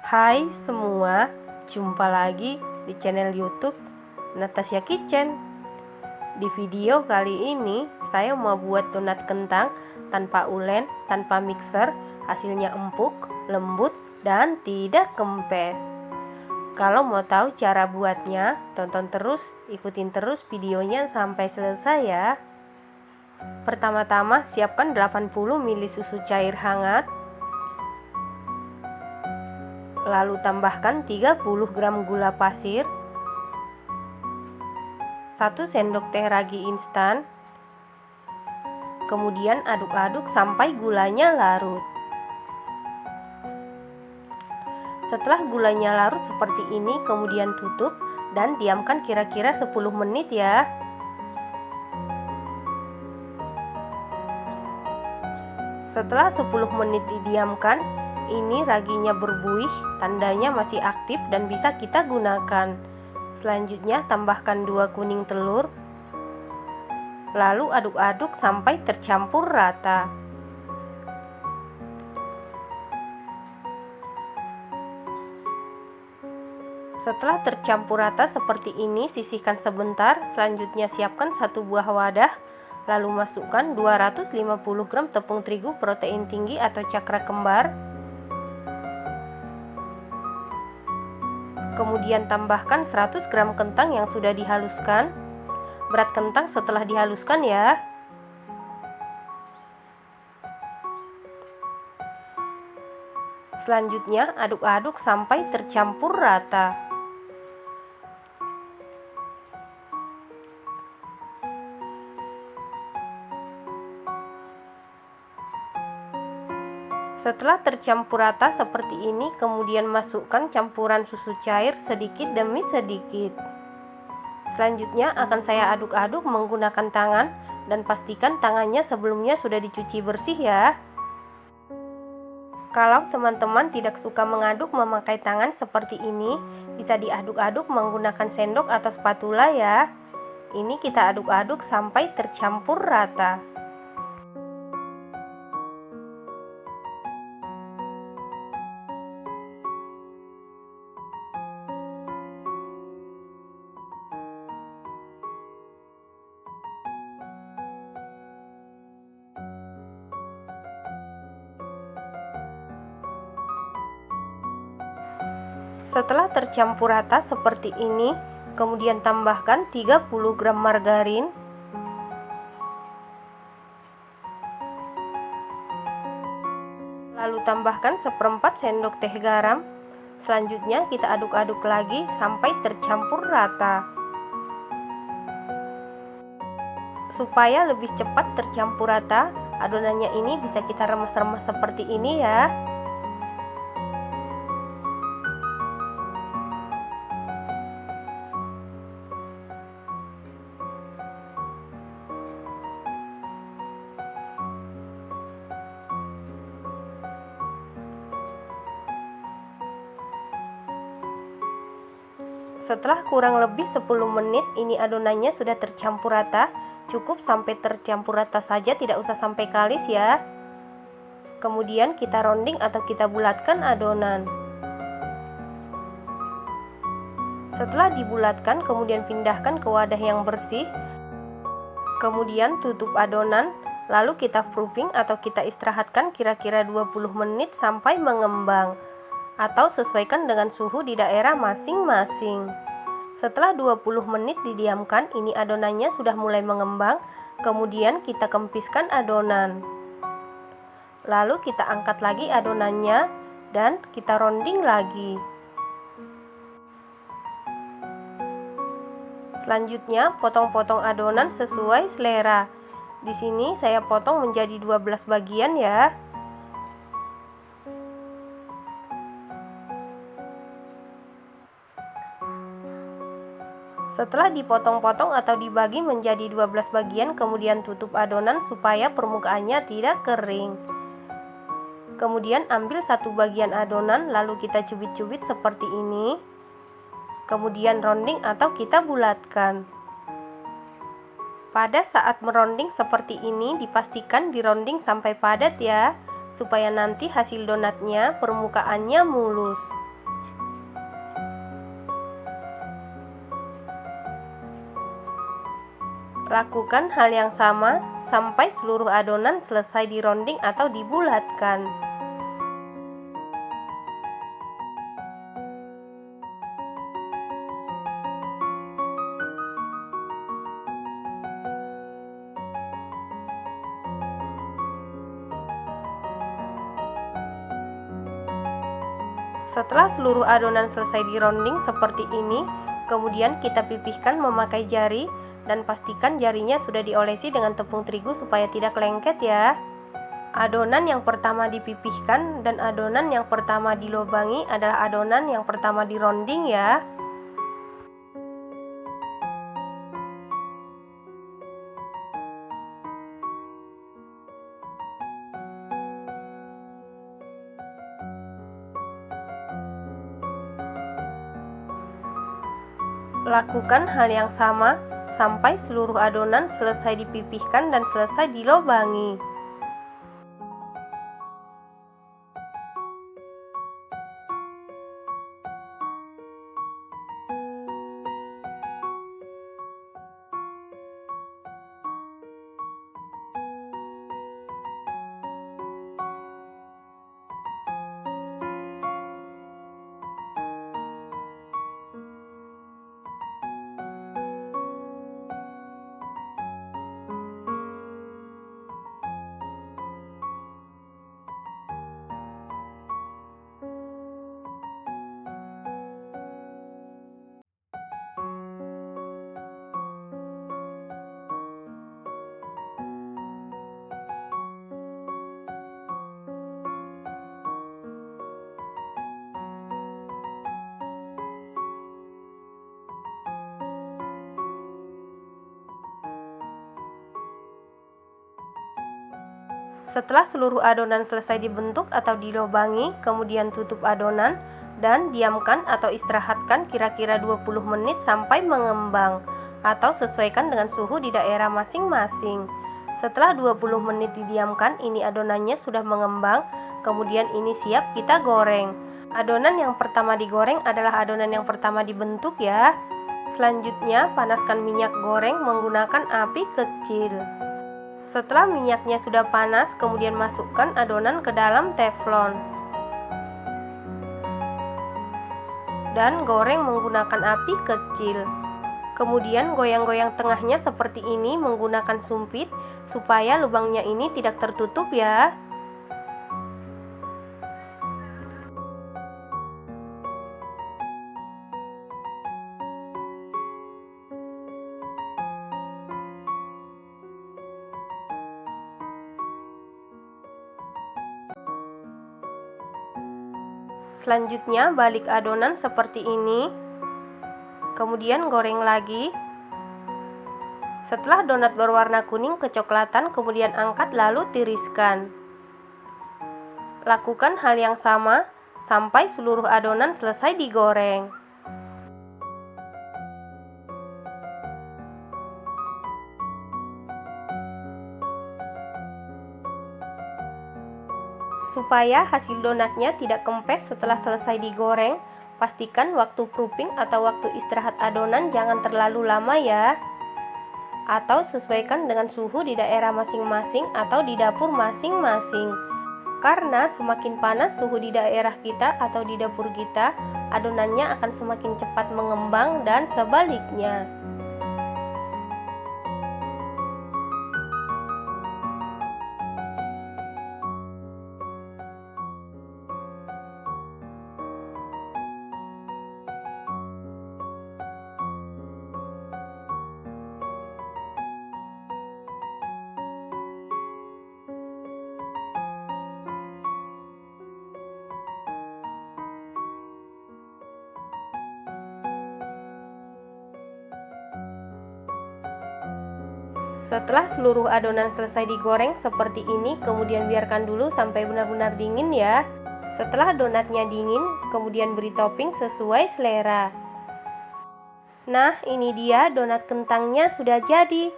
Hai semua, jumpa lagi di channel YouTube Natasha Kitchen. Di video kali ini saya mau buat donat kentang tanpa ulen, tanpa mixer. Hasilnya empuk, lembut, dan tidak kempes. Kalau mau tahu cara buatnya, tonton terus, ikutin terus videonya sampai selesai ya. Pertama-tama siapkan 80 ml susu cair hangat. Lalu tambahkan 30 gram gula pasir, 1 sendok teh ragi instan. Kemudian aduk-aduk sampai gulanya larut. Setelah gulanya larut seperti ini, kemudian tutup dan diamkan kira-kira 10 menit ya. Setelah 10 menit didiamkan, ini raginya berbuih, tandanya masih aktif dan bisa kita gunakan. Selanjutnya tambahkan 2 kuning telur. Lalu aduk-aduk sampai tercampur rata. Setelah tercampur rata seperti ini, sisihkan sebentar. Selanjutnya siapkan 1 buah wadah. Lalu masukkan 250 gram tepung terigu protein tinggi atau cakra kembar. Kemudian tambahkan 100 gram kentang yang sudah dihaluskan. Berat kentang setelah dihaluskan ya. Selanjutnya aduk-aduk sampai tercampur rata. Setelah tercampur rata seperti ini, kemudian masukkan campuran susu cair sedikit demi sedikit. Selanjutnya akan saya aduk-aduk menggunakan tangan dan pastikan tangannya sebelumnya sudah dicuci bersih ya. Kalau teman-teman tidak suka mengaduk memakai tangan seperti ini, bisa diaduk-aduk menggunakan sendok atau spatula ya. Ini kita aduk-aduk sampai tercampur rata. Setelah tercampur rata seperti ini, kemudian tambahkan 30 gram margarin. Lalu tambahkan 1/4 sendok teh garam. Selanjutnya kita aduk-aduk lagi sampai tercampur rata. Supaya lebih cepat tercampur rata, adonannya ini bisa kita remas-remas seperti ini ya. Setelah kurang lebih 10 menit, ini adonannya sudah tercampur rata. Cukup sampai tercampur rata saja, tidak usah sampai kalis ya. Kemudian kita rounding atau kita bulatkan adonan. Setelah dibulatkan, kemudian pindahkan ke wadah yang bersih. Kemudian tutup adonan, lalu kita proofing atau kita istirahatkan kira-kira 20 menit sampai mengembang. Atau sesuaikan dengan suhu di daerah masing-masing. Setelah 20 menit didiamkan, ini adonannya sudah mulai mengembang. Kemudian kita kempiskan adonan. Lalu kita angkat lagi adonannya dan kita rounding lagi. Selanjutnya potong-potong adonan sesuai selera. Di sini saya potong menjadi 12 bagian ya. Setelah dipotong-potong atau dibagi menjadi 12 bagian, kemudian tutup adonan supaya permukaannya tidak kering. Kemudian ambil 1 bagian adonan, lalu kita cubit-cubit seperti ini. Kemudian rounding atau kita bulatkan. Pada saat merounding seperti ini, dipastikan di rounding sampai padat ya, supaya nanti hasil donatnya permukaannya mulus. Lakukan hal yang sama sampai seluruh adonan selesai dironding atau dibulatkan. Setelah seluruh adonan selesai dironding seperti ini, kemudian kita pipihkan memakai jari dan pastikan jarinya sudah diolesi dengan tepung terigu supaya tidak lengket ya. Adonan yang pertama dipipihkan dan adonan yang pertama dilubangi adalah adonan yang pertama dironding ya. Lakukan hal yang sama sampai seluruh adonan selesai dipipihkan dan selesai dilubangi. Setelah seluruh adonan selesai dibentuk atau dilubangi, kemudian tutup adonan dan diamkan atau istirahatkan kira-kira 20 menit sampai mengembang atau sesuaikan dengan suhu di daerah masing-masing. Setelah 20 menit didiamkan, ini adonannya sudah mengembang, kemudian ini siap kita goreng. Adonan yang pertama digoreng adalah adonan yang pertama dibentuk ya. Selanjutnya, panaskan minyak goreng menggunakan api kecil. Setelah minyaknya sudah panas, kemudian masukkan adonan ke dalam teflon dan goreng menggunakan api kecil. Kemudian goyang-goyang tengahnya seperti ini menggunakan sumpit supaya lubangnya ini tidak tertutup ya. Selanjutnya balik adonan seperti ini, kemudian goreng lagi. Setelah donat berwarna kuning kecoklatan, kemudian angkat lalu tiriskan. Lakukan hal yang sama sampai seluruh adonan selesai digoreng. Supaya hasil donatnya tidak kempes setelah selesai digoreng, pastikan waktu proofing atau waktu istirahat adonan jangan terlalu lama ya. Atau sesuaikan dengan suhu di daerah masing-masing atau di dapur masing-masing. Karena semakin panas suhu di daerah kita atau di dapur kita, adonannya akan semakin cepat mengembang dan sebaliknya. Setelah seluruh adonan selesai digoreng seperti ini, kemudian biarkan dulu sampai benar-benar dingin ya. Setelah donatnya dingin, kemudian beri topping sesuai selera. Nah, ini dia donat kentangnya sudah jadi.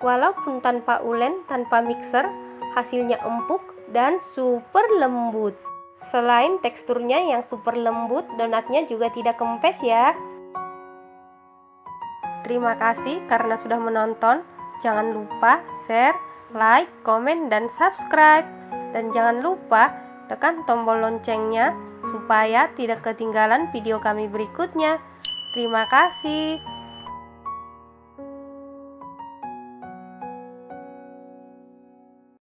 Walaupun tanpa ulen, tanpa mixer, hasilnya empuk dan super lembut. Selain teksturnya yang super lembut, donatnya juga tidak kempes ya. Terima kasih karena sudah menonton. Jangan lupa share, like, komen, dan subscribe. Dan jangan lupa tekan tombol loncengnya supaya tidak ketinggalan video kami berikutnya. Terima kasih.